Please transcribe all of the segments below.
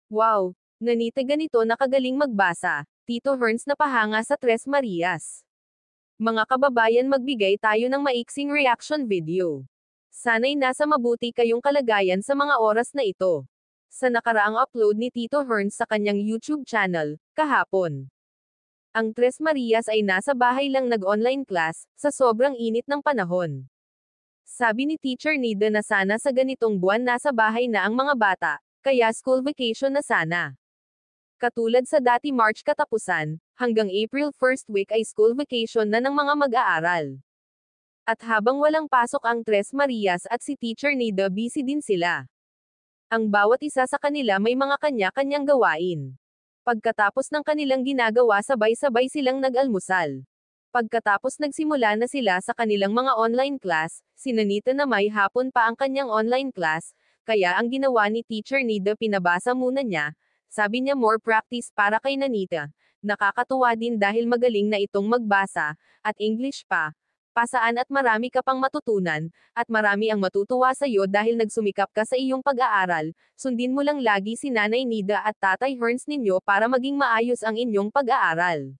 Wow! Nanita ganito na kagaling magbasa. Tito Herns na pahanga sa Tres Marias. Mga kababayan, magbigay tayo ng maiksing reaction video. Sana'y nasa mabuti kayong kalagayan sa mga oras na ito. Sa nakaraang upload ni Tito Herns sa kanyang YouTube channel, kahapon. Ang Tres Marias ay nasa bahay lang nag-online class, sa sobrang init ng panahon. Sabi ni Teacher Nida na sana sa ganitong buwan nasa bahay na ang mga bata, kaya school vacation na sana. Katulad sa dati March katapusan, hanggang April first week ay school vacation na ng mga mag-aaral. At habang walang pasok ang Tres Marias at si Teacher Nida, busy din sila. Ang bawat isa sa kanila may mga kanya-kanyang gawain. Pagkatapos ng kanilang ginagawa, sabay-sabay silang nag-almusal. Pagkatapos nagsimula na sila sa kanilang mga online class, si Nanita na may hapon pa ang kanyang online class, kaya ang ginawa ni Teacher Nida, pinabasa muna niya. Sabi niya more practice para kay Nanita. Nakakatuwa din dahil magaling na itong magbasa, at English pa. Pasaan at marami ka pang matutunan, at marami ang matutuwa sa iyo dahil nagsumikap ka sa iyong pag-aaral. Sundin mo lang lagi si Nanay Nida at Tatay Herns ninyo para maging maayos ang inyong pag-aaral.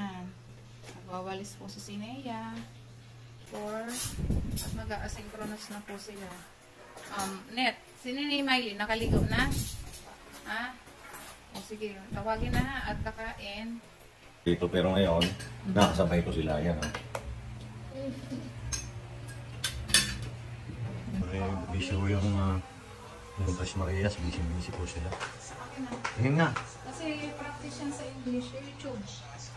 Nagwawalis po si Sinea. At mag-asynchronous na po sila. Net, si Nini Miley, nakaligo na? Ha? O sige, tawagin na ha, at kakain. Dito pero ngayon, nakasabay ko sila yan. Busy ko yung Tres Marias, busy po sila. Tingin nga. Kasi practice yan sa English, YouTube.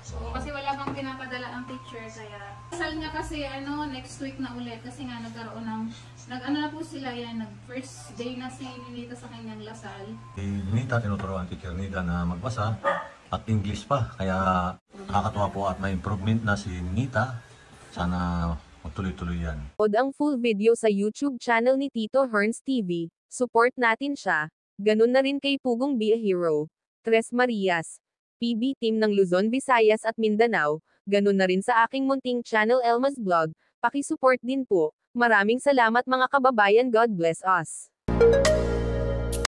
So, kasi wala pang pinapadala ang teacher, kaya kasal niya kasi next week na ulit kasi nga nagkaroon ng na po sila yan, first day na si Ninita sa kanyang lasal. Si Nita, tinuturuan Teacher Nida na magbasa at English pa, kaya nakakatuwa po at may improvement na si Nita. Sana magtuloy-tuloy yan. Od ang full video sa YouTube channel ni Tito Herns TV. Support natin siya. Ganun na rin kay Pugong Be a Hero, Tres Marias, PB Team ng Luzon, Visayas at Mindanao. Ganun na rin sa aking munting channel Elma's Vlog. Paki-support din po. Maraming salamat mga kababayan. God bless us.